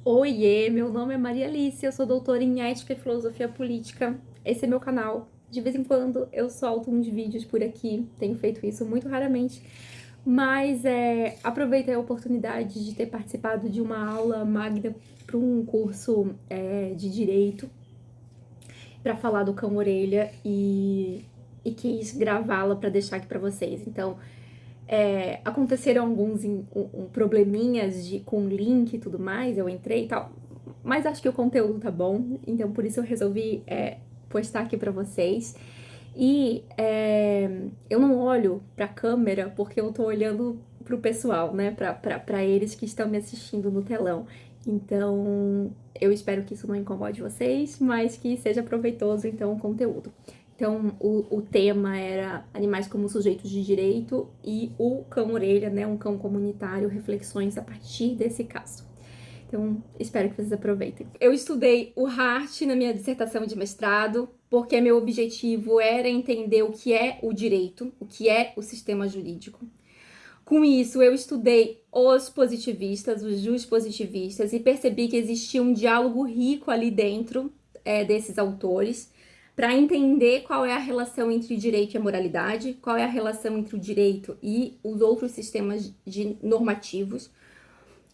Oiê, meu nome é Maria Alice, eu sou doutora em Ética e Filosofia Política. Esse é meu canal. De vez em quando eu solto uns vídeos por aqui, tenho feito isso muito raramente, mas aproveitei a oportunidade de ter participado de uma aula magna para um curso de Direito para falar do cão-orelha e quis gravá-la para deixar aqui para vocês. Então, aconteceram alguns probleminhas com link e tudo mais, eu entrei e tal, mas acho que o conteúdo tá bom, então por isso eu resolvi postar aqui pra vocês. E eu não olho pra câmera porque eu tô olhando pro pessoal, né, pra eles que estão me assistindo no telão. Então, eu espero que isso não incomode vocês, mas que seja proveitoso, então, o conteúdo. Então, o tema era animais como sujeitos de direito e o cão-orelha, né, um cão comunitário, reflexões a partir desse caso. Então, espero que vocês aproveitem. Eu estudei o Hart na minha dissertação de mestrado, porque meu objetivo era entender o que é o direito, o que é o sistema jurídico. Com isso, eu estudei os positivistas, os juspositivistas, e percebi que existia um diálogo rico ali dentro desses autores, para entender qual é a relação entre o direito e a moralidade, qual é a relação entre o direito e os outros sistemas normativos.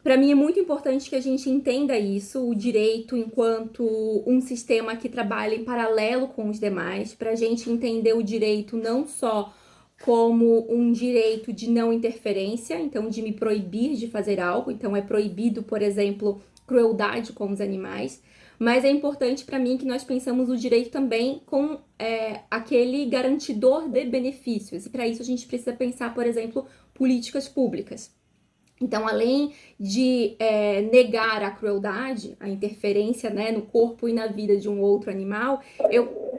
Para mim é muito importante que a gente entenda isso, o direito enquanto um sistema que trabalha em paralelo com os demais, para a gente entender o direito não só como um direito de não interferência, então de me proibir de fazer algo, então é proibido, por exemplo, crueldade com os animais, mas é importante para mim que nós pensamos o direito também com aquele garantidor de benefícios, e para isso a gente precisa pensar, por exemplo, políticas públicas. Então, além de negar a crueldade, a interferência, né, no corpo e na vida de um outro animal, eu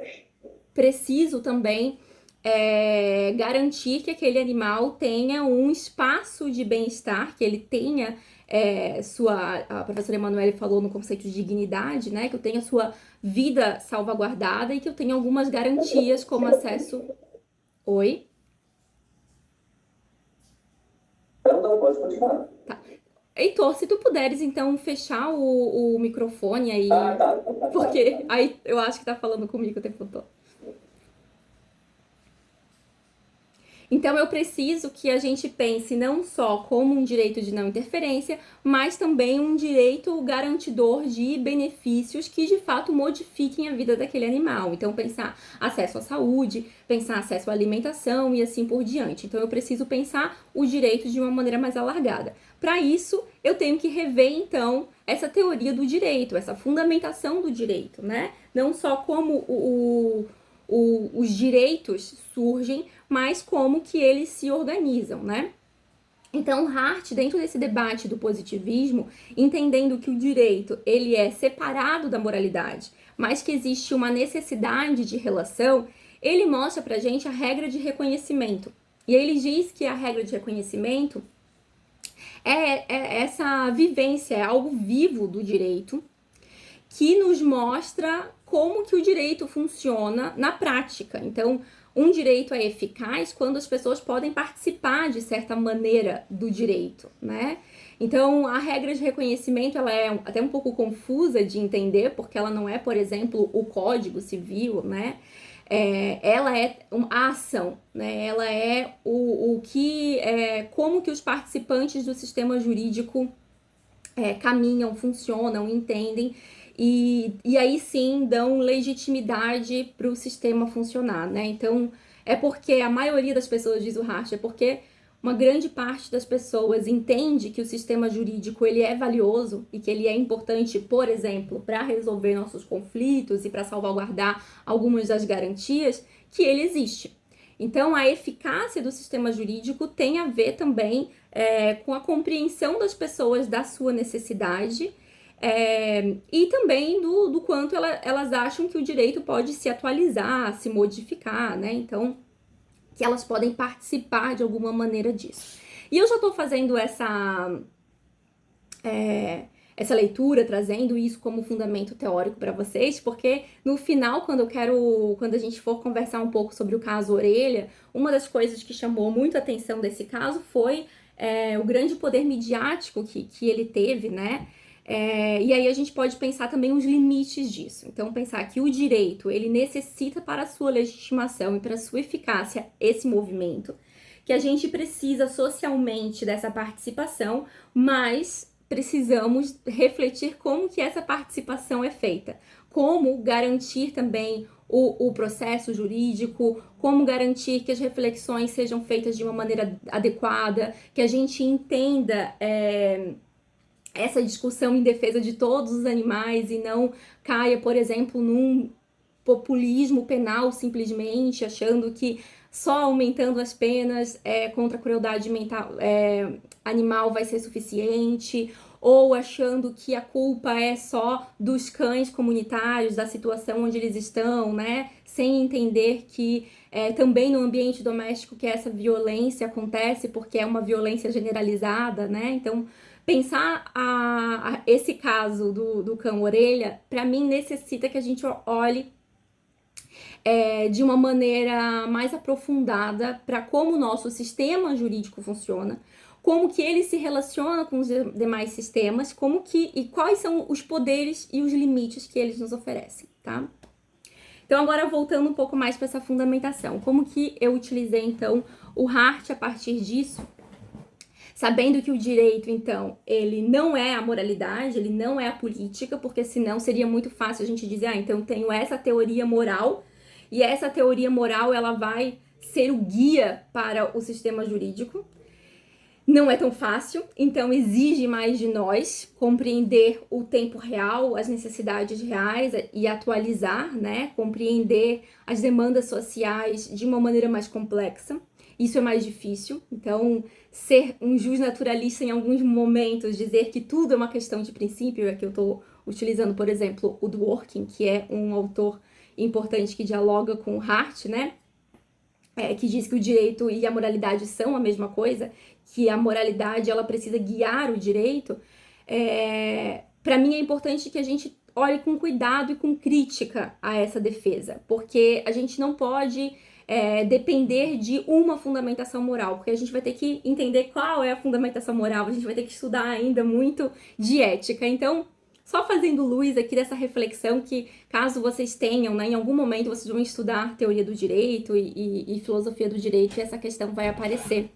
preciso também garantir que aquele animal tenha um espaço de bem-estar, que ele tenha a professora Emanuele falou no conceito de dignidade, né, que eu tenha sua vida salvaguardada e que eu tenha algumas garantias como acesso... Oi? Não, pode continuar. Tá. Heitor, se tu puderes, então, fechar o microfone aí, Ah, tá. porque aí eu acho que tá falando comigo o tempo todo. Então, eu preciso que a gente pense não só como um direito de não interferência, mas também um direito garantidor de benefícios que, de fato, modifiquem a vida daquele animal. Então, pensar acesso à saúde, pensar acesso à alimentação e assim por diante. Então, eu preciso pensar o direito de uma maneira mais alargada. Para isso, eu tenho que rever, então, essa teoria do direito, essa fundamentação do direito, né? Não só como os direitos surgem, mas como que eles se organizam, né? Então, Hart, dentro desse debate do positivismo, entendendo que o direito ele é separado da moralidade, mas que existe uma necessidade de relação, ele mostra pra gente a regra de reconhecimento. E ele diz que a regra de reconhecimento é essa vivência, é algo vivo do direito, que nos mostra como que o direito funciona na prática. Então, um direito é eficaz quando as pessoas podem participar de certa maneira do direito, né? Então, a regra de reconhecimento ela é até um pouco confusa de entender, porque ela não é, por exemplo, o Código Civil, né? Ela é a ação, né? Ela é o que, como que os participantes do sistema jurídico caminham, funcionam, entendem e aí sim dão legitimidade para o sistema funcionar, né? Então, é porque a maioria das pessoas, diz o Hart, é porque uma grande parte das pessoas entende que o sistema jurídico ele é valioso e que ele é importante, por exemplo, para resolver nossos conflitos e para salvaguardar algumas das garantias, que ele existe. Então, a eficácia do sistema jurídico tem a ver também com a compreensão das pessoas da sua necessidade e também do quanto elas acham que o direito pode se atualizar, se modificar, né? Então, que elas podem participar de alguma maneira disso. E eu já estou fazendo essa leitura, trazendo isso como fundamento teórico para vocês, porque no final, quando a gente for conversar um pouco sobre o caso Orelha, uma das coisas que chamou muito a atenção desse caso foi o grande poder midiático que ele teve, né? E aí a gente pode pensar também os limites disso. Então, pensar que o direito, ele necessita para a sua legitimação e para a sua eficácia esse movimento, que a gente precisa socialmente dessa participação, mas precisamos refletir como que essa participação é feita, como garantir também o processo jurídico, como garantir que as reflexões sejam feitas de uma maneira adequada, que a gente entenda essa discussão em defesa de todos os animais e não caia, por exemplo, num populismo penal simplesmente, achando que só aumentando as penas contra a crueldade animal vai ser suficiente, ou achando que a culpa é só dos cães comunitários, da situação onde eles estão, né? Sem entender que também no ambiente doméstico que essa violência acontece, porque é uma violência generalizada, né? Então, pensar esse caso do cão-orelha, para mim, necessita que a gente olhe de uma maneira mais aprofundada para como o nosso sistema jurídico funciona, como que ele se relaciona com os demais sistemas, e quais são os poderes e os limites que eles nos oferecem, tá? Então, agora voltando um pouco mais para essa fundamentação, como que eu utilizei, então, o Hart a partir disso, sabendo que o direito, então, ele não é a moralidade, ele não é a política, porque senão seria muito fácil a gente dizer, então tenho essa teoria moral, e essa teoria moral, ela vai ser o guia para o sistema jurídico. Não é tão fácil, então exige mais de nós compreender o tempo real, as necessidades reais e atualizar, né? Compreender as demandas sociais de uma maneira mais complexa. Isso é mais difícil, então ser um jus naturalista em alguns momentos, dizer que tudo é uma questão de princípio, é que eu estou utilizando, por exemplo, o Dworkin, que é um autor importante que dialoga com o Hart, né? Que diz que o direito e a moralidade são a mesma coisa, que a moralidade ela precisa guiar o direito. Para mim é importante que a gente olhe com cuidado e com crítica a essa defesa, porque a gente não pode depender de uma fundamentação moral, porque a gente vai ter que entender qual é a fundamentação moral, a gente vai ter que estudar ainda muito de ética. Então, só fazendo luz aqui dessa reflexão que, caso vocês tenham, né, em algum momento vocês vão estudar teoria do direito e filosofia do direito, e essa questão vai aparecer.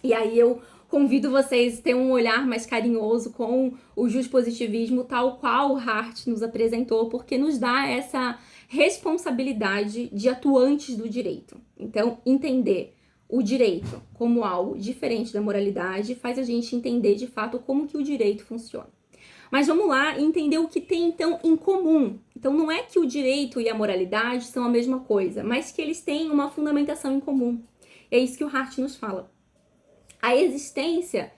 E aí eu convido vocês a ter um olhar mais carinhoso com o juspositivismo, tal qual o Hart nos apresentou, porque nos dá essa responsabilidade de atuantes do direito. Então, entender o direito como algo diferente da moralidade faz a gente entender, de fato, como que o direito funciona. Mas vamos lá entender o que tem, então, em comum. Então, não é que o direito e a moralidade são a mesma coisa, mas que eles têm uma fundamentação em comum. É isso que o Hart nos fala. A existência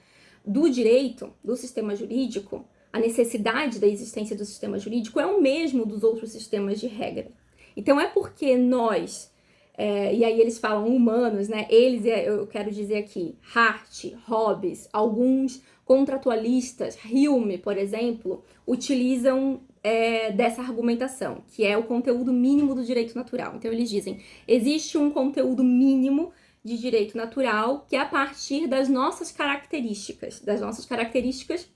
do direito, do sistema jurídico, a necessidade da existência do sistema jurídico é o mesmo dos outros sistemas de regra. Então, é porque nós, e aí eles falam humanos, né? Eles, eu quero dizer aqui, Hart, Hobbes, alguns contratualistas, Hume, por exemplo, utilizam dessa argumentação, que é o conteúdo mínimo do direito natural. Então, eles dizem, existe um conteúdo mínimo de direito natural que é a partir das nossas características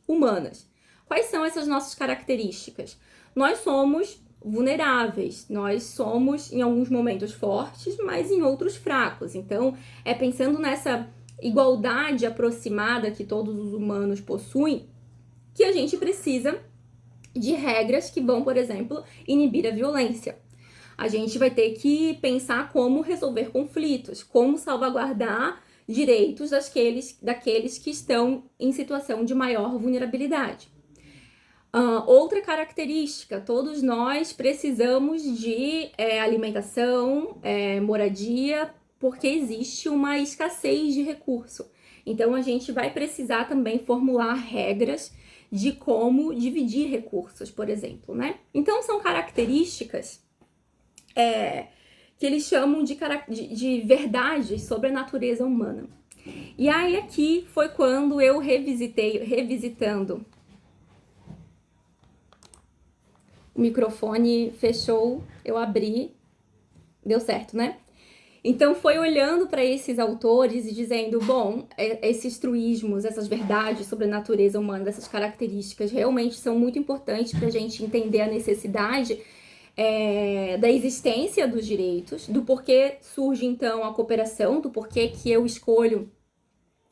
humanas. Quais são essas nossas características? Nós somos vulneráveis, nós somos em alguns momentos fortes, mas em outros fracos. Então, pensando nessa igualdade aproximada que todos os humanos possuem, que a gente precisa de regras que vão, por exemplo, inibir a violência. A gente vai ter que pensar como resolver conflitos, como salvaguardar direitos daqueles que estão em situação de maior vulnerabilidade. Outra característica, todos nós precisamos de alimentação, moradia, porque existe uma escassez de recurso. Então, a gente vai precisar também formular regras de como dividir recursos, por exemplo, né? Então, são características que eles chamam de verdades sobre a natureza humana. E aí, aqui foi quando eu revisitando. O microfone fechou, eu abri, deu certo, né? Então foi olhando para esses autores e dizendo, bom, esses truísmos, essas verdades sobre a natureza humana, essas características realmente são muito importantes para a gente entender a necessidade da existência dos direitos, do porquê surge então a cooperação, do porquê que eu escolho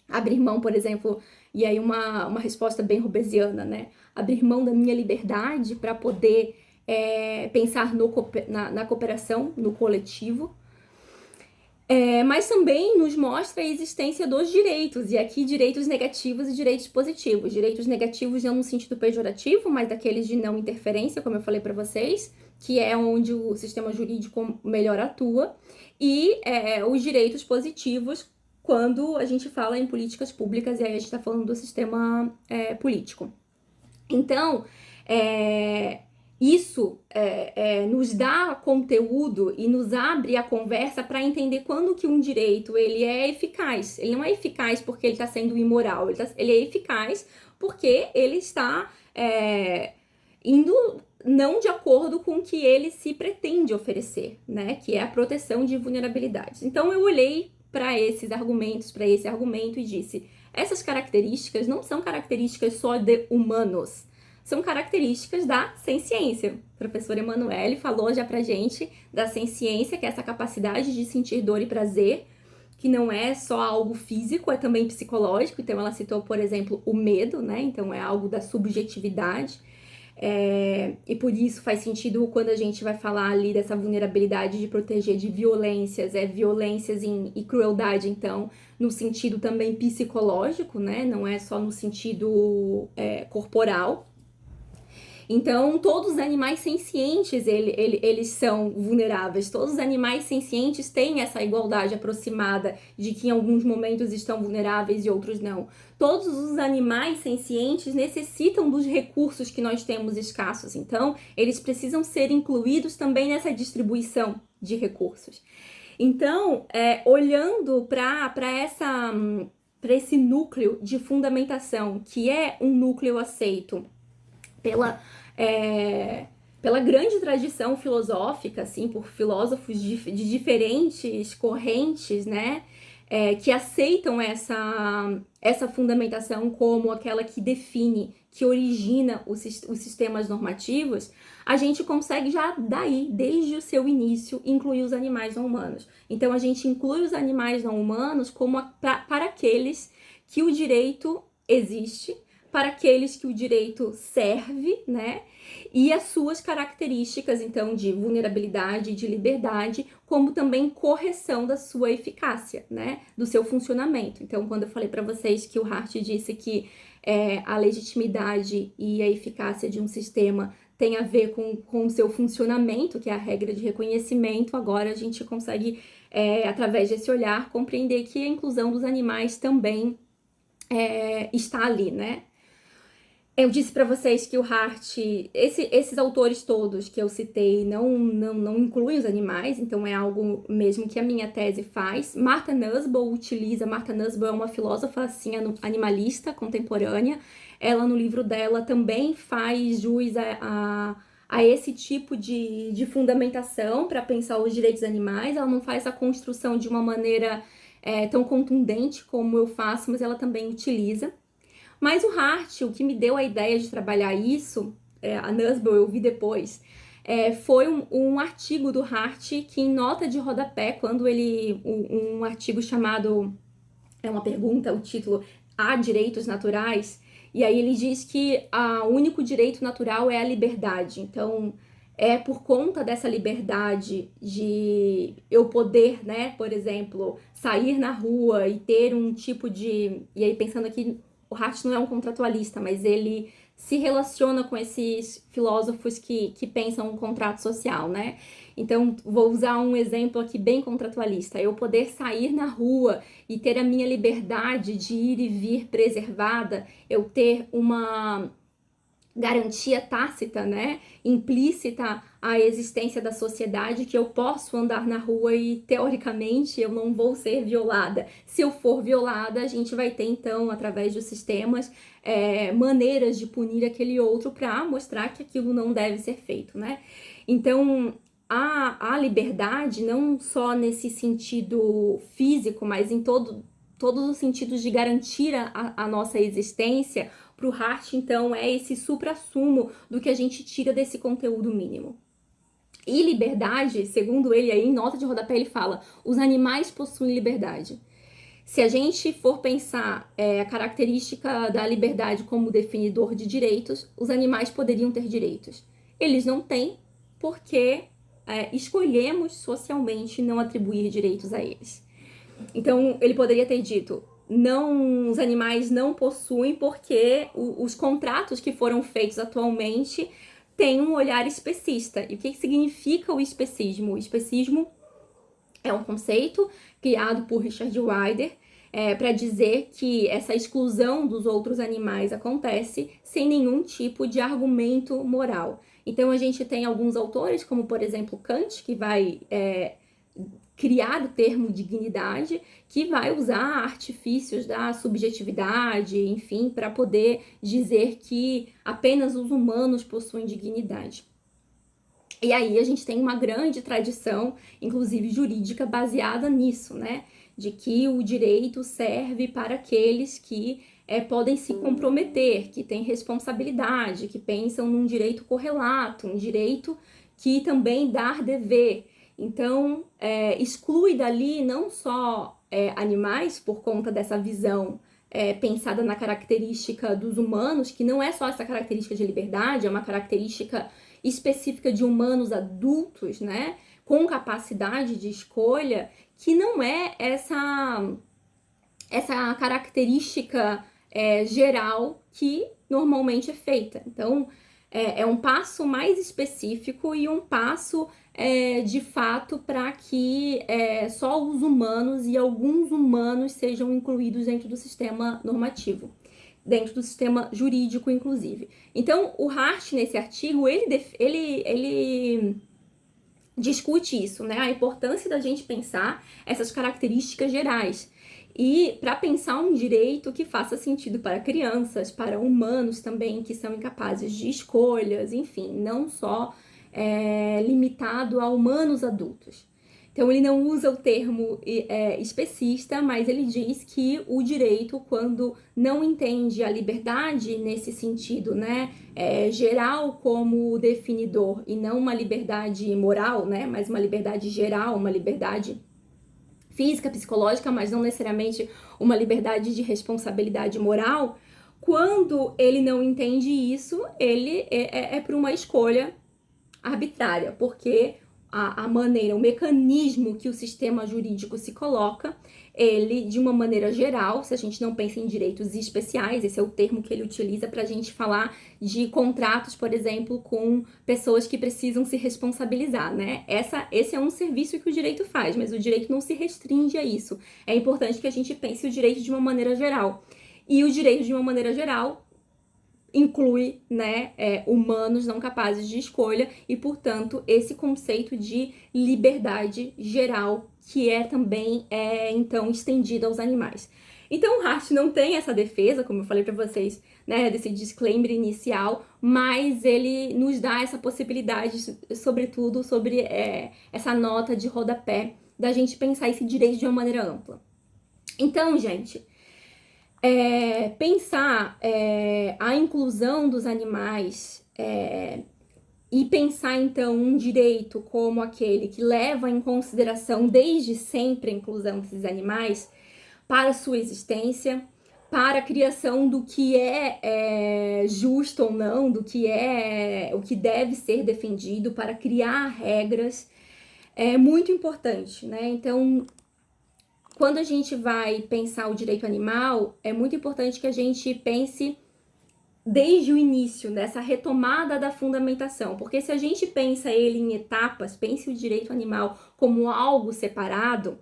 abrir mão, por exemplo, e aí uma resposta bem robesiana, né? Abrir mão da minha liberdade para poder pensar na cooperação, no coletivo. Mas também nos mostra a existência dos direitos, e aqui direitos negativos e direitos positivos. Direitos negativos não no sentido pejorativo, mas daqueles de não interferência, como eu falei para vocês, que é onde o sistema jurídico melhor atua, e os direitos positivos quando a gente fala em políticas públicas, e aí a gente está falando do sistema político. Então, isso nos dá conteúdo e nos abre a conversa para entender quando que um direito ele é eficaz. Ele não é eficaz porque ele está sendo imoral, ele é eficaz porque ele está indo não de acordo com o que ele se pretende oferecer, né? Que é a proteção de vulnerabilidades. Então eu olhei para esses argumentos, para esse argumento e disse: essas características não são características só de humanos, são características da senciência. O professor Emanuele falou já pra gente da senciência, que é essa capacidade de sentir dor e prazer, que não é só algo físico, é também psicológico. Então ela citou, por exemplo, o medo, né? Então é algo da subjetividade. E por isso faz sentido quando a gente vai falar ali dessa vulnerabilidade de proteger de violências, violências e crueldade, então, no sentido também psicológico, né? Não é só no sentido corporal. Então, todos os animais sencientes, eles são vulneráveis. Todos os animais sencientes têm essa igualdade aproximada de que em alguns momentos estão vulneráveis e outros não. Todos os animais sencientes necessitam dos recursos que nós temos escassos. Então, eles precisam ser incluídos também nessa distribuição de recursos. Então, olhando para esse núcleo de fundamentação, que é um núcleo aceito pela grande tradição filosófica, assim, por filósofos de diferentes correntes, né, que aceitam essa fundamentação como aquela que define, que origina os sistemas normativos, a gente consegue já daí, desde o seu início, incluir os animais não humanos. Então, a gente inclui os animais não humanos como para aqueles que o direito existe, para aqueles que o direito serve, né? E as suas características, então, de vulnerabilidade e de liberdade, como também correção da sua eficácia, né? Do seu funcionamento. Então, quando eu falei para vocês que o Hart disse que a legitimidade e a eficácia de um sistema tem a ver com o seu funcionamento, que é a regra de reconhecimento, agora a gente consegue, através desse olhar, compreender que a inclusão dos animais também está ali, né? Eu disse para vocês que o Hart, esses autores todos que eu citei não incluem os animais, então é algo mesmo que a minha tese faz. Martha Nussbaum é uma filósofa assim, animalista contemporânea. Ela, no livro dela, também faz jus a esse tipo de fundamentação para pensar os direitos animais. Ela não faz a construção de uma maneira tão contundente como eu faço, mas ela também utiliza. Mas o Hart, o que me deu a ideia de trabalhar isso, a Nussbaum eu vi depois, foi um artigo do Hart que, em nota de rodapé, quando um artigo chamado, uma pergunta, o título, Há Direitos Naturais? E aí ele diz que o único direito natural é a liberdade. Então, por conta dessa liberdade de eu poder, né, por exemplo, sair na rua e ter um tipo de... E aí pensando aqui, o Hart não é um contratualista, mas ele se relaciona com esses filósofos que pensam um contrato social, né? Então, vou usar um exemplo aqui bem contratualista. Eu poder sair na rua e ter a minha liberdade de ir e vir preservada, eu ter uma garantia tácita, né, implícita à existência da sociedade, que eu posso andar na rua e, teoricamente, eu não vou ser violada. Se eu for violada, a gente vai ter, então, através dos sistemas, maneiras de punir aquele outro para mostrar que aquilo não deve ser feito, né? Então, a liberdade, não só nesse sentido físico, mas em todos os sentidos de garantir a nossa existência, para o Hart, então, é esse suprassumo do que a gente tira desse conteúdo mínimo. E liberdade, segundo ele, aí em nota de rodapé ele fala, os animais possuem liberdade. Se a gente for pensar a característica da liberdade como definidor de direitos, os animais poderiam ter direitos. Eles não têm porque escolhemos socialmente não atribuir direitos a eles. Então, ele poderia ter dito, não, os animais não possuem porque os contratos que foram feitos atualmente têm um olhar especista. E o que significa o especismo? O especismo é um conceito criado por Richard Wilder para dizer que essa exclusão dos outros animais acontece sem nenhum tipo de argumento moral. Então, a gente tem alguns autores, como, por exemplo, Kant, que vai criar o termo dignidade, que vai usar artifícios da subjetividade, enfim, para poder dizer que apenas os humanos possuem dignidade. E aí a gente tem uma grande tradição, inclusive jurídica, baseada nisso, né? De que o direito serve para aqueles que podem se comprometer, que têm responsabilidade, que pensam num direito correlato, um direito que também dá dever. Então, exclui dali não só animais, por conta dessa visão pensada na característica dos humanos, que não é só essa característica de liberdade, é uma característica específica de humanos adultos, né, com capacidade de escolha, que não é essa característica geral que normalmente é feita. Então, é um passo mais específico e um passo, de fato, para que só os humanos e alguns humanos sejam incluídos dentro do sistema normativo, dentro do sistema jurídico, inclusive. Então, o Hart, nesse artigo, ele discute isso, né? A importância da gente pensar essas características gerais. E para pensar um direito que faça sentido para crianças, para humanos também, que são incapazes de escolhas, enfim, não só limitado a humanos adultos. Então, ele não usa o termo especista, mas ele diz que o direito, quando não entende a liberdade nesse sentido, né, geral como definidor, e não uma liberdade moral, né, mas uma liberdade geral, uma liberdade física, psicológica, mas não necessariamente uma liberdade de responsabilidade moral, quando ele não entende isso, ele é por uma escolha arbitrária, porque a maneira, o mecanismo que o sistema jurídico se coloca, ele, de uma maneira geral, se a gente não pensa em direitos especiais, esse é o termo que ele utiliza para a gente falar de contratos, por exemplo, com pessoas que precisam se responsabilizar, né? Esse é um serviço que o direito faz, mas o direito não se restringe a isso. É importante que a gente pense o direito de uma maneira geral. E o direito, de uma maneira geral, inclui, né, humanos não capazes de escolha e, portanto, esse conceito de liberdade geral que também então, estendido aos animais. Então, o Hart não tem essa defesa, como eu falei para vocês, né, desse disclaimer inicial, mas ele nos dá essa possibilidade, sobretudo, sobre essa nota de rodapé, da gente pensar esse direito de uma maneira ampla. Então, gente, pensar a inclusão dos animais e pensar, então, um direito como aquele que leva em consideração desde sempre a inclusão desses animais para a sua existência, para a criação do que é justo ou não, do que o que deve ser defendido, para criar regras, é muito importante, né? Então, quando a gente vai pensar o direito animal, é muito importante que a gente pense desde o início, dessa retomada da fundamentação, porque se a gente pensa ele em etapas, pense o direito animal como algo separado,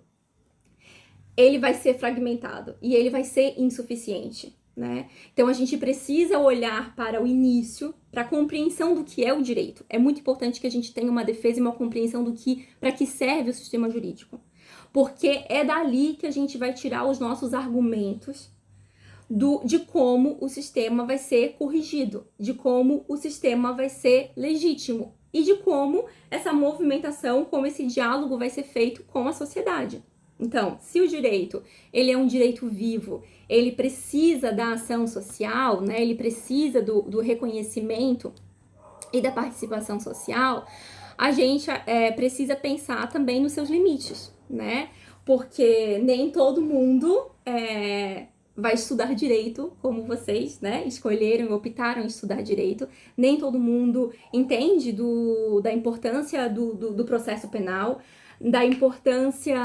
ele vai ser fragmentado e ele vai ser insuficiente, né? Então a gente precisa olhar para o início, para a compreensão do que é o direito. É muito importante que a gente tenha uma defesa e uma compreensão para que serve o sistema jurídico. Porque é dali que a gente vai tirar os nossos argumentos de como o sistema vai ser corrigido, de como o sistema vai ser legítimo e de como essa movimentação, como esse diálogo vai ser feito com a sociedade. Então, se o direito, ele é um direito vivo, ele precisa da ação social, né? Ele precisa do reconhecimento e da participação social, a gente precisa pensar também nos seus limites, né? Porque nem todo mundo vai estudar direito como vocês, né? Escolheram e optaram em estudar direito. Nem todo mundo entende da importância do processo penal, da importância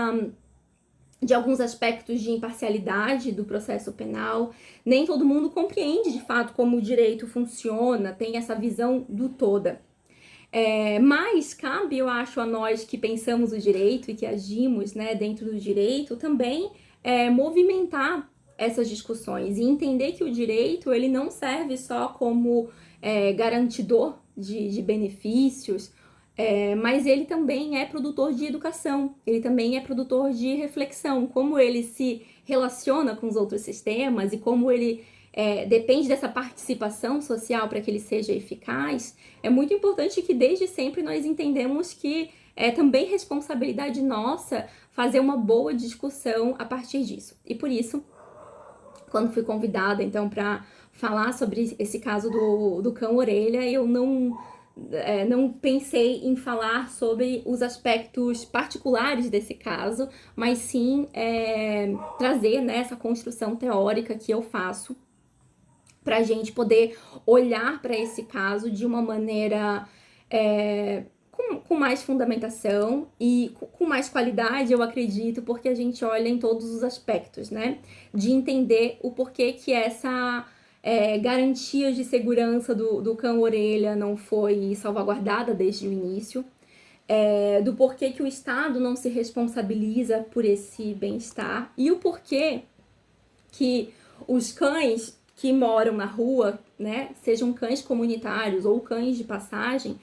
de alguns aspectos de imparcialidade do processo penal. Nem todo mundo compreende, de fato, como o direito funciona, tem essa visão do toda. Mas cabe, eu acho, a nós que pensamos o direito e que agimos, né, dentro do direito, também movimentar essas discussões e entender que o direito, ele não serve só como garantidor de benefícios, mas ele também é produtor de educação, ele também é produtor de reflexão, como ele se relaciona com os outros sistemas e como ele depende dessa participação social para que ele seja eficaz. É muito importante que desde sempre nós entendemos que é também responsabilidade nossa fazer uma boa discussão a partir disso. E por isso, quando fui convidada então para falar sobre esse caso do cão-orelha, eu não pensei em falar sobre os aspectos particulares desse caso, mas sim trazer, né, essa construção teórica que eu faço para a gente poder olhar para esse caso de uma maneira com mais fundamentação e com mais qualidade, eu acredito, porque a gente olha em todos os aspectos, né? De entender o porquê que essa garantia de segurança do cão-orelha não foi salvaguardada desde o início, do porquê que o Estado não se responsabiliza por esse bem-estar e o porquê que os cães que moram na rua, né, sejam cães comunitários ou cães de passagem,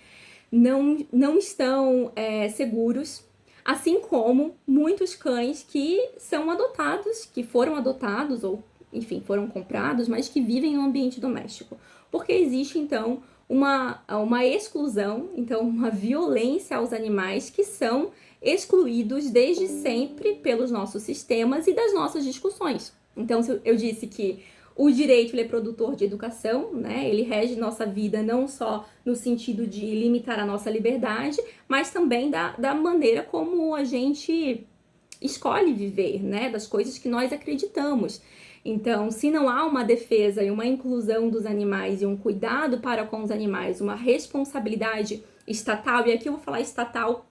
não estão seguros, assim como muitos cães que são adotados, que foram adotados ou, enfim, foram comprados, mas que vivem no ambiente doméstico. Porque existe, então, uma exclusão, então, uma violência aos animais que são excluídos desde sempre pelos nossos sistemas e das nossas discussões. Então, eu disse que o direito ele é produtor de educação, né? Ele rege nossa vida não só no sentido de limitar a nossa liberdade, mas também da maneira como a gente escolhe viver, né? Das coisas que nós acreditamos. Então, se não há uma defesa e uma inclusão dos animais e um cuidado para com os animais, uma responsabilidade estatal, e aqui eu vou falar estatal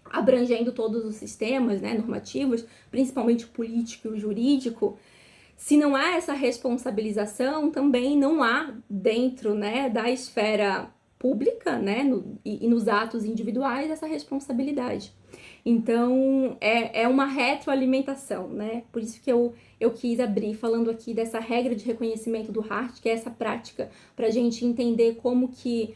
abrangendo todos os sistemas, né, normativos, principalmente o político e o jurídico, se não há essa responsabilização, também não há dentro, né, da esfera pública, né, e nos atos individuais essa responsabilidade. Então, é uma retroalimentação, né? Por isso que eu quis abrir falando aqui dessa regra de reconhecimento do Hart, que é essa prática para a gente entender como que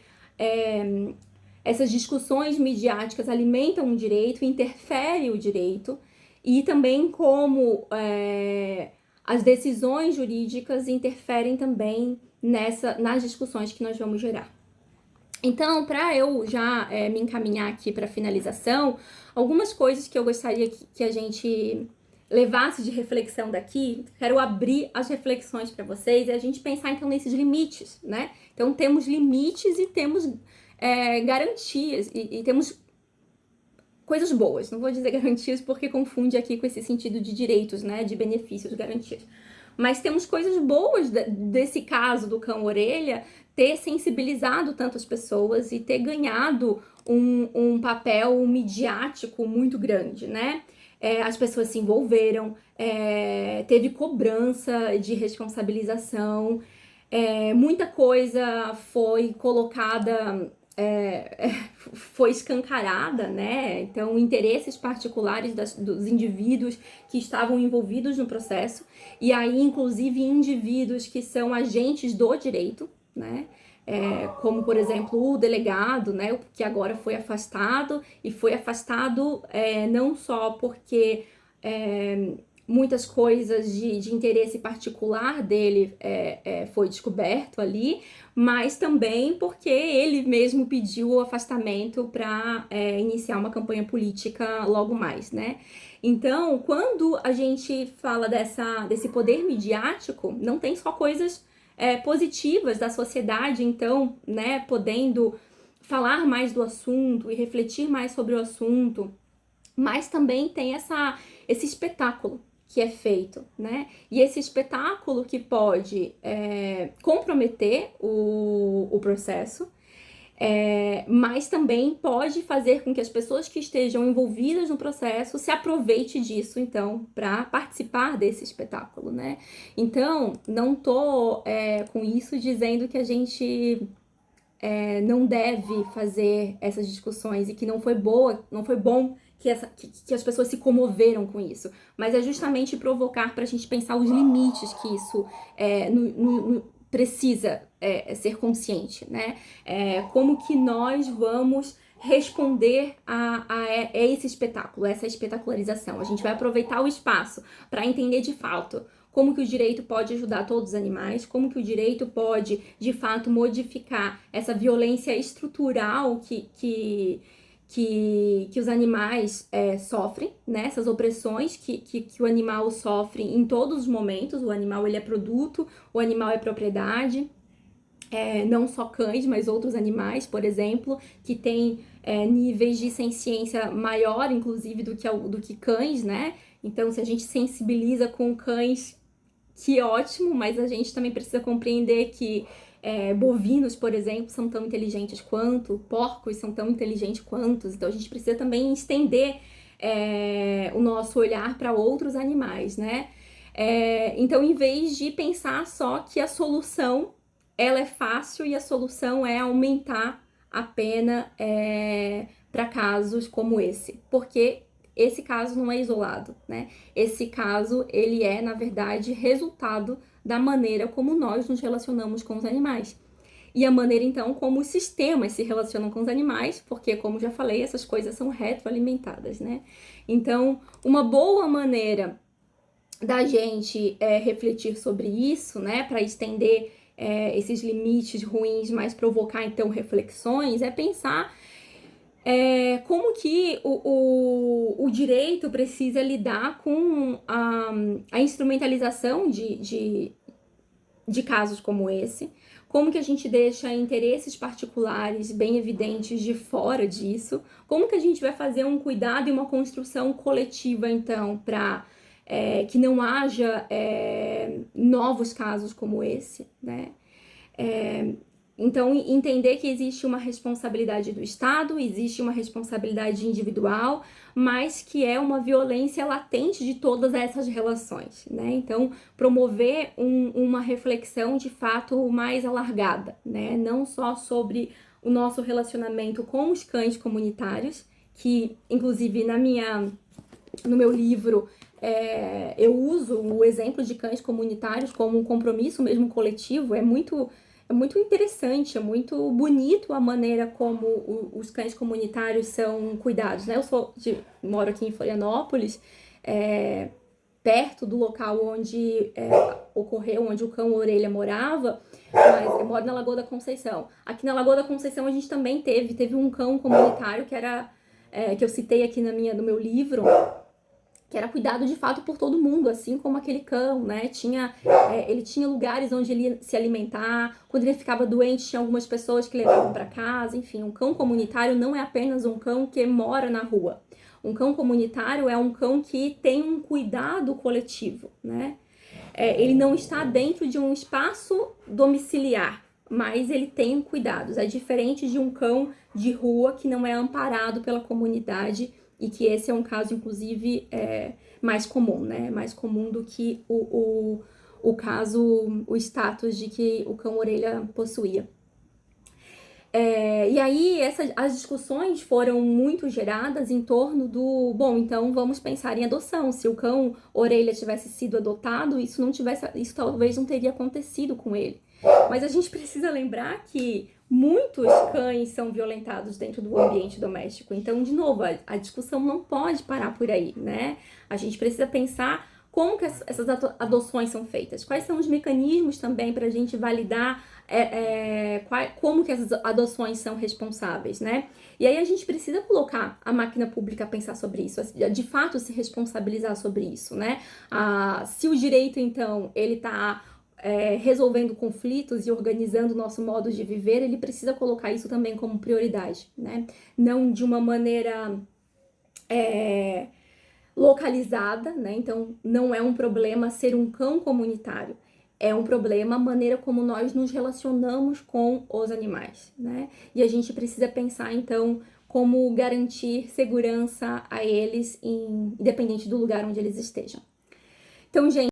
essas discussões midiáticas alimentam o direito, interferem o direito, e também como as decisões jurídicas interferem também nas discussões que nós vamos gerar. Então, para eu já me encaminhar aqui para a finalização, algumas coisas que eu gostaria que a gente levasse de reflexão daqui, quero abrir as reflexões para vocês e a gente pensar então nesses limites, né? Então, temos limites e temos garantias e temos coisas boas. Não vou dizer garantias porque confunde aqui com esse sentido de direitos, né? De benefícios, garantias. Mas temos coisas boas desse caso do cão-orelha ter sensibilizado tantas pessoas e ter ganhado um papel midiático muito grande, né? As pessoas se envolveram, teve cobrança de responsabilização, muita coisa foi colocada, foi escancarada, né? Então, interesses particulares dos indivíduos que estavam envolvidos no processo, e aí, inclusive, indivíduos que são agentes do direito, né? Como, por exemplo, o delegado, né? Que agora foi afastado, e foi afastado não só porque muitas coisas de interesse particular dele foi descoberto ali, mas também porque ele mesmo pediu o afastamento para iniciar uma campanha política logo mais, né? Então, quando a gente fala desse poder midiático, não tem só coisas positivas da sociedade, então, né, podendo falar mais do assunto e refletir mais sobre o assunto, mas também tem esse espetáculo que é feito, né? E esse espetáculo que pode comprometer o processo, mas também pode fazer com que as pessoas que estejam envolvidas no processo se aproveitem disso, então, para participar desse espetáculo, né? Então, não tô com isso dizendo que a gente não deve fazer essas discussões e que não foi bom que as pessoas se comoveram com isso, mas é justamente provocar para a gente pensar os limites que isso precisa ser consciente, né? Como que nós vamos responder a esse espetáculo, a essa espetacularização. A gente vai aproveitar o espaço para entender de fato como que o direito pode ajudar todos os animais, como que o direito pode, de fato, modificar essa violência estrutural que os animais sofrem, né? Essas opressões que o animal sofre em todos os momentos. O animal, ele é produto, o animal é propriedade. Não só cães, mas outros animais, por exemplo, que têm níveis de senciência maior, inclusive, do que cães, né? Então, se a gente sensibiliza com cães, que ótimo, mas a gente também precisa compreender que bovinos, por exemplo, são tão inteligentes quanto, porcos são tão inteligentes quanto, então a gente precisa também estender o nosso olhar para outros animais, né? Então, em vez de pensar só que a solução ela é fácil e a solução é aumentar a pena para casos como esse, porque esse caso não é isolado, né? Esse caso, ele é, na verdade, resultado da maneira como nós nos relacionamos com os animais. E a maneira, então, como os sistemas se relacionam com os animais, porque, como já falei, essas coisas são retroalimentadas, né? Então, uma boa maneira da gente refletir sobre isso, né, para estender esses limites ruins, mas provocar, então, reflexões, é pensar como que o direito precisa lidar com a instrumentalização de casos como esse, como que a gente deixa interesses particulares bem evidentes de fora disso, como que a gente vai fazer um cuidado e uma construção coletiva, então, para que não haja novos casos como esse, né? Então, entender que existe uma responsabilidade do Estado, existe uma responsabilidade individual, mas que é uma violência latente de todas essas relações, né? Então, promover uma reflexão de fato mais alargada, né? Não só sobre o nosso relacionamento com os cães comunitários, que, inclusive, no meu livro, eu uso o exemplo de cães comunitários como um compromisso mesmo coletivo. É muito interessante, é muito bonito a maneira como os cães comunitários são cuidados, né? Moro aqui em Florianópolis, perto do local onde ocorreu, onde o cão Orelha morava, mas eu moro na Lagoa da Conceição. Aqui na Lagoa da Conceição a gente também teve um cão comunitário que eu citei aqui no meu livro, que era cuidado de fato por todo mundo, assim como aquele cão, né? Ele tinha lugares onde ele ia se alimentar, quando ele ficava doente tinha algumas pessoas que levavam para casa, enfim, um cão comunitário não é apenas um cão que mora na rua. Um cão comunitário é um cão que tem um cuidado coletivo, né? Ele não está dentro de um espaço domiciliar, mas ele tem cuidados. É diferente de um cão de rua que não é amparado pela comunidade, e que esse é um caso, inclusive, mais comum, né? Mais comum do que o caso, o status de que o cão Orelha possuía. E aí, as discussões foram muito geradas em torno bom, então vamos pensar em adoção. Se o cão Orelha tivesse sido adotado, isso talvez não teria acontecido com ele. Mas a gente precisa lembrar que muitos cães são violentados dentro do ambiente doméstico. Então, de novo, a discussão não pode parar por aí, né? A gente precisa pensar como que essas adoções são feitas, quais são os mecanismos também para a gente validar como que essas adoções são responsáveis, né? E aí a gente precisa colocar a máquina pública a pensar sobre isso, de fato se responsabilizar sobre isso, né? Se o direito, então, ele tá resolvendo conflitos e organizando o nosso modo de viver, ele precisa colocar isso também como prioridade, né? Não de uma maneira localizada, né? Então, não é um problema ser um cão comunitário, é um problema a maneira como nós nos relacionamos com os animais, né? E a gente precisa pensar, então, como garantir segurança a eles, independente do lugar onde eles estejam. Então, gente,